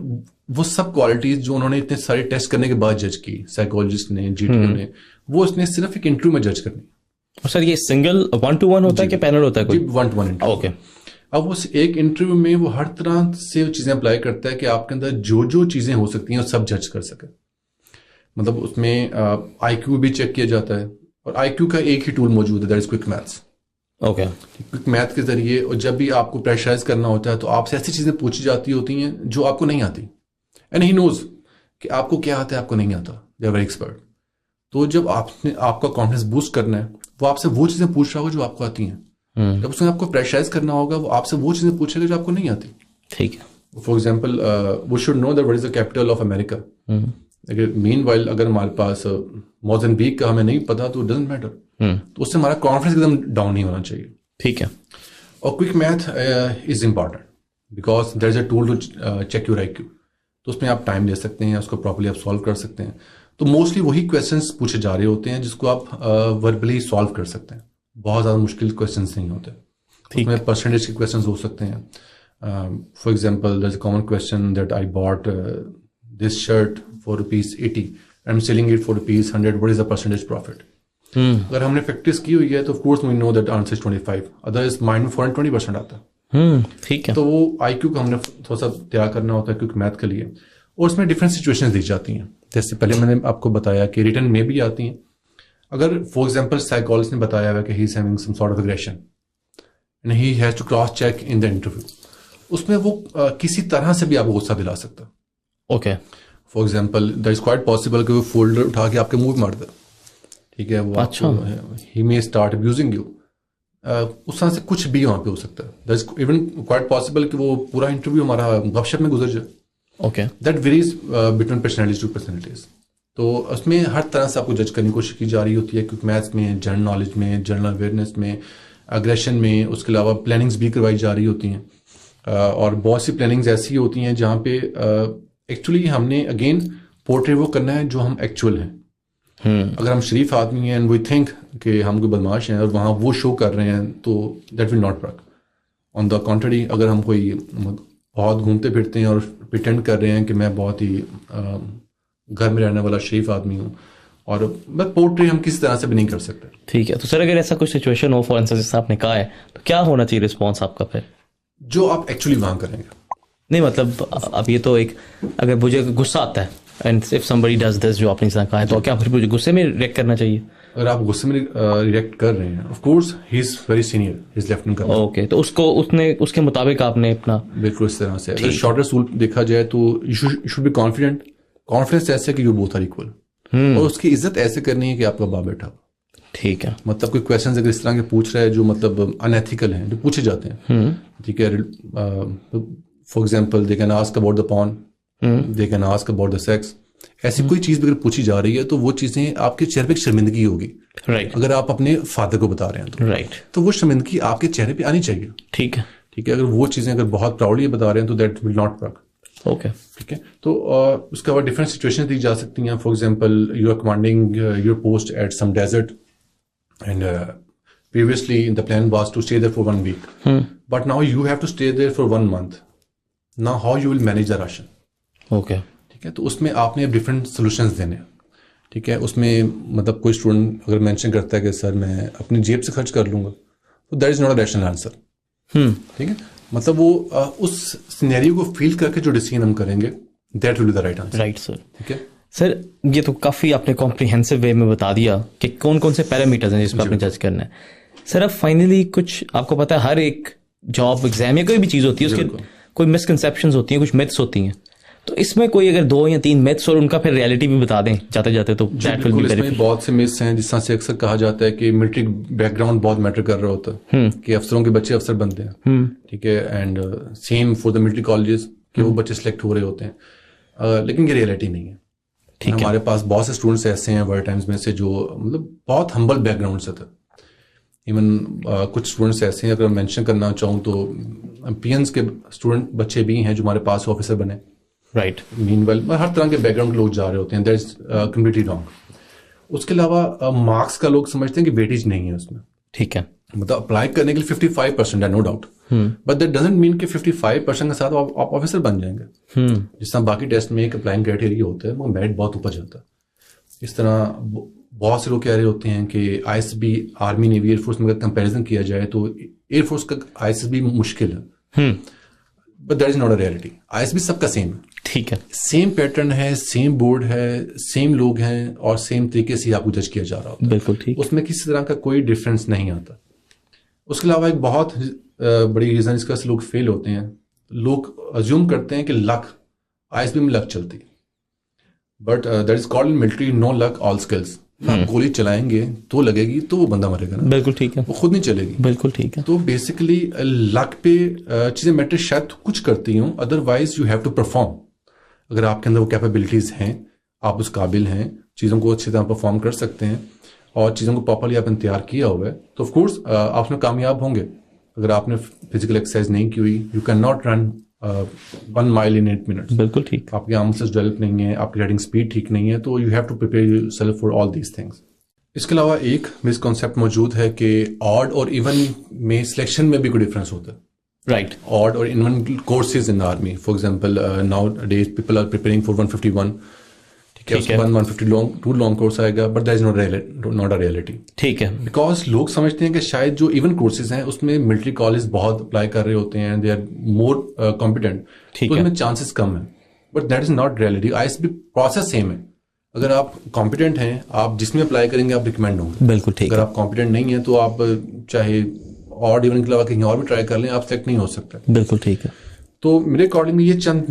وہ سب کوالٹیز جو انہوں نے اتنے سارے ٹیسٹ کرنے کے بعد جج کی, سائیکالوجسٹ نے, جی ٹی او نے, وہ اس نے صرف ایک انٹرویو میں جج کرنی. سر یہ سنگل 1-to-1 ہوتا ہے کہ پینل ہوتا ہے کوئی؟ 1-to-1. اوکے. اب اس ایک انٹرویو میں وہ ہر طرح سے چیزیں اپلائی کرتا ہے کہ آپ کے اندر جو چیزیں ہو سکتی ہیں وہ سب جج کر سکے. مطلب اس میں آئی کیو بھی چیک کیا جاتا ہے, اور آئی کیو کا ایک ہی ٹول موجود ہے, that is quick maths. Okay. Quick math کے ذریعے, اور جب بھی آپ کو پریشرائز کرنا ہوتا ہے تو آپ سے ایسی چیزیں پوچھی جاتی ہوتی ہیں جو آپ کو نہیں آتی, اینڈ ہی نوز کہ آپ کو کیا آتا ہے, آپ کو نہیں آتا. They are very expert. تو جب آپ کا کانفیڈنس بوسٹ کرنا ہے, وہ آپ سے وہ چیزیں پوچھ رہا ہوگا جو آپ کو آتی ہیں. جب اس میں آپ کو پریشرائز کرنا ہوگا, وہ آپ سے وہ چیزیں پوچھے گا جو آپ کو نہیں آتی. ٹھیک ہے. For example we should know that what is the capital of America. Meanwhile اگر ہمارے پاس موزمبیق کا ہمیں نہیں پتا تو ڈزنٹ میٹر, تو اس سے ہمارا کانفیڈنس ایک دم ڈاؤن نہیں ہونا چاہیے. ٹھیک ہے. اور quick math is important because there is a tool to check your I Q. تو اس میں آپ ٹائم لے سکتے ہیں, اس کو پراپرلی آپ سالو کر سکتے ہیں. تو موسٹلی وہی کویشچنس پوچھے جا رہے ہوتے ہیں جس کو آپ وربلی سالو کر سکتے ہیں. بہت زیادہ مشکل کویشچنس نہیں ہوتے. اس میں پرسنٹیج کے کویشچنس ہو سکتے ہیں. For example there is a common question that I bought this shirt for ₹80 and I am selling it for ₹100, what is the percentage profit. اگر ہم نے پریکٹس کی ہوئی ہے تو of course we know that answer is 25, otherwise mind میں فوراً 20% آتا ہے. ٹھیک ہے. تو وہ آئی کیو کا ہم نے تھوڑا سا تیار کرنا ہوتا ہے کیونکہ میتھ کے لیے, اور اس میں ڈفرینٹ سچویشن دی جاتی ہیں. جیسے پہلے میں نے آپ کو بتایا کہ ریٹن میں بھی آتی ہیں. اگر فار ایگزامپل سائیکالوجسٹ نے بتایا ہوا کہ he is having some sort of aggression and he has to cross check in the interview, اس میں وہ کسی طرح سے بھی آپ کو غصہ دلا سکتا. Okay. For example that is quite possible کہ وہ فولڈر اٹھا کے آپ کے منہ مار دے. ٹھیک ہے. وہ ہی مے اسٹارٹ ابیوزنگ یو. اس طرح سے کچھ بھی وہاں پہ ہو سکتا ہے. That is even quite possible کہ وہ پورا انٹرویو ہمارا گپ شپ میں گزر جائے. Okay. That varies between personalities to personalities. تو اس میں ہر طرح سے آپ کو جج کرنے کی کوشش کی جا رہی ہوتی ہے, کیونکہ میتھس میں, جنرل نالج میں, جنرل اویئرنیس میں, اگریشن میں, اس کے علاوہ پلاننگز بھی کروائی جا رہی ہوتی ہیں. اور بہت سی پلاننگز ایسی ہوتی ہیں جہاں پہ ایکچولی ہم نے اگین پورٹری وہ کرنا ہے جو ہم ایکچوئل ہیں. اگر ہم شریف آدمی ہیں اینڈ وی تھنک کہ ہم کوئی بدماش ہیں اور وہاں وہ شو کر رہے ہیں تو that will not work. On the country, اگر ہم کوئی بہت گھومتے پھرتے ہیں اور پریٹینڈ کر رہے ہیں کہ میں بہت ہی گھر میں رہنے والا شریف آدمی ہوں, اور بس پورٹری ہم کسی طرح سے بھی نہیں کر سکتے. ٹھیک ہے. تو سر اگر ایسا کچھ سچویشن ہو فار انسٹنس جیسا آپ نے کہا ہے, تو کیا ہونا چاہیے رسپانس آپ کا پھر؟ جو آپ ایکچولی وہاں کریں گے. نہیں مطلب اب یہ تو ایک اگر مجھے غصہ آتا ہے and if somebody does this جو آپ نے کہا ہے تو کیا پھر مجھے غصے میں ریئیکٹ کرنا چاہیے؟ اگر آپ غصے میں ریئیکٹ کر رہے ہیں of course he is very senior, he is lieutenant colonel. Okay تو اس کے مطابق آپ نے اپنا بالکل اس طرح سے اگر شارٹ رسول دیکھا جائے تو you should be confident. Confidence ایسے کہ یو بوتھ آر ایکول، اور اس کی عزت ایسے کرنی ہے کہ آپ کا باپ بیٹھا. ٹھیک ہے، مطلب کوئی کویشچنز اگر اس طرح کے پوچھ رہا ہے جو مطلب انیتھیکل ہیں، جو پوچھے جاتے ہیں، ٹھیک ہے، for example they can ask about the porn, they can ask about the sex, ایسی کوئی چیز اگر پوچھی جا رہی ہے تو وہ چیزیں آپ کے چہرے پہ شرمندگی ہوگی. رائٹ، اگر آپ اپنے فادر کو بتا رہے ہیں تو رائٹ، تو وہ شرمندگی آپ کے چہرے پہ آنی چاہیے. ٹھیک ہے، ٹھیک ہے. اگر وہ چیزیں اگر بہت پراؤڈلی بتا رہے ہیں تو that will not work. Okay, ٹھیک ہے. تو اس کے بعد ڈفرینٹ سچویشن دی جا سکتی ہیں. For example you are commanding your post at some desert and previously the plan was to stay there for 1 week, but now you have to stay there for 1 month. Now how you will manage the ration? Okay, ٹھیک ہے. تو اس میں آپ نے different solutions دینے ہیں. ٹھیک ہے، اس میں مطلب کوئی اسٹوڈنٹ اگر مینشن کرتا ہے کہ سر میں اپنی جیب سے خرچ کر لوں گا تو that is not a rational answer. ٹھیک ہے، مطلب وہ اس سینیریو کو فیل کر کے جو ڈیسیژن ہم کریں گے that will be the right answer. Right sir. ٹھیک ہے سر، یہ تو کافی آپ نے کمپریہنسو وے میں بتا دیا کہ کون کون سے پیرامیٹرز ہیں جس پہ آپ نے جج کرنا ہے. سر اب فائنلی کچھ آپ کو پتا ہے ہر ایک جاب ایگزام یا کوئی بھی چیز ہوتی ہے اس کے کوئی مسکنسیپشنز ہوتی ہیں، کچھ میتھس ہوتی ہیں. تو اس میں کوئی اگر 2 یا 3 میتھس اور ان کا پھر ریئلٹی بھی بتا دیں جاتے جاتے تو اس میں بہت سے میتھس ہیں. جس طرح سے اکثر کہا جاتا ہے کہ ملٹری بیک گراؤنڈ بہت میٹر کر رہا ہوتا ہے کہ افسروں کے بچے افسر بنتے ہیں. ٹھیک ہے، and same for the military colleges کہ وہ بچے سلیکٹ ہو رہے ہوتے ہیں، لیکن یہ ریئلٹی نہیں ہے. ہمارے پاس بہت سے اسٹوڈنٹس ایسے ہیں ورلڈ ٹائمز میں سے جو مطلب بہت ہمبل بیک گراؤنڈ سے تھے. ایون کچھ اسٹوڈنٹس ایسے ہیں اگر مینشن کرنا چاہوں تو پی اینس کے اسٹوڈنٹ بچے بھی ہیں جو ہمارے پاس آفیسر بنے. رائٹ، مین ویل ہر طرح کے بیک گراؤنڈ کے لوگ جا رہے ہوتے ہیں. That is completely wrong. اس کے علاوہ مارکس کا لوگ سمجھتے ہیں کہ ویٹیج نہیں ہے اس میں. ٹھیک ہے، مطلب اپلائی کرنے کے لیے 55% ہے، no doubt, but that doesn't mean کہ 55% کے ساتھ آپ آفیسر بن جائیں گے. جس طرح باقی ٹیسٹ میں ایک اپلائنگ کرائٹیریا ہوتا ہے وہ میرٹ بہت اوپر جاتا ہے. اس طرح بہت سے لوگ کہہ رہے ہوتے ہیں کہ آئی S be army navy air force میں اگر کمپیریزن کیا جائے تو ایئر فورس کا آئی ایس بی مشکل ہے، but that is not a reality. I S B سب کا سیم ہے. ٹھیک ہے، سیم پیٹرن ہے، سیم بورڈ ہے، سیم لوگ ہیں اور سیم طریقے سے آپ کو جج کیا جا رہا ہوتا ہے. بالکل ٹھیک، اس میں کسی طرح کا کوئی ڈفرینس نہیں آتا. اس کے علاوہ ایک بہت بڑی ریزن اس کا سے لوگ فیل ہوتے ہیں. لوگ ازیوم کرتے ہیں کہ لک، آئی ایس بی میں لک چلتی ہے، but that is called in military no luck all skills. آپ گولی چلائیں گے تو لگے گی تو وہ بندہ مرے گا. بالکل ٹھیک ہے، وہ خود نہیں چلے گی. بالکل ٹھیک ہے. تو بیسیکلی لک پہ چیزیں میٹر شاید کچھ کرتی ہوں، otherwise you have to perform. اگر آپ کے اندر وہ کیپیبلٹیز ہیں، آپ اس قابل ہیں، چیزوں کو اچھی طرح پرفارم کر سکتے ہیں اور چیزوں کو پراپرلی آپ نے تیار کیا ہوا ہے تو آف کورس آپ اس میں کامیاب ہوں گے. اگر آپ نے فزیکل ایکسرسائز نہیں کی ہوئی، you can not run 1 mile in 8 minutes. بالکل ٹھیک. آپ کے آرم مسلز ڈیولپ نہیں ہے، آپ کی رائڈنگ اسپیڈ ٹھیک نہیں ہے، تو you have to prepare yourself for all these things. اس کے علاوہ ایک مسکنسیپٹ موجود ہے کہ آڈ اور ایون میں سلیکشن میں بھی کوئی ڈفرینس ہوتا ہے. رائٹ، آڈ اور even courses in army. For example nowadays people are preparing for 151. ٹھیک ہے، اس کے بعد 152 لانگ کورس آئے گا، but that is not a reality. ٹھیک ہے، بیکاز لوگ سمجھتے ہیں کہ شاید جو ایون کورسز ہیں اس میں ملٹری کالج بہت اپلائی کر رہے ہوتے ہیں، دے آر مور کمپیٹنٹ، تو اس میں چانسز کم ہیں، but that is not reality. I S be process same ہے. اگر آپ کمپیٹنٹ ہیں، آپ جس میں اپلائی کریں گے آپ ریکمینڈ ہوں گے. بالکل ٹھیک. اگر آپ کمپیٹنٹ نہیں ہیں تو آپ چاہے اور ایون کے علاوہ کہیں اور بھی ٹرائی کر لیں، آپ سلیکٹ نہیں ہو سکتے. بالکل ٹھیک ہے. تو میرے اکارڈنگ یہ چند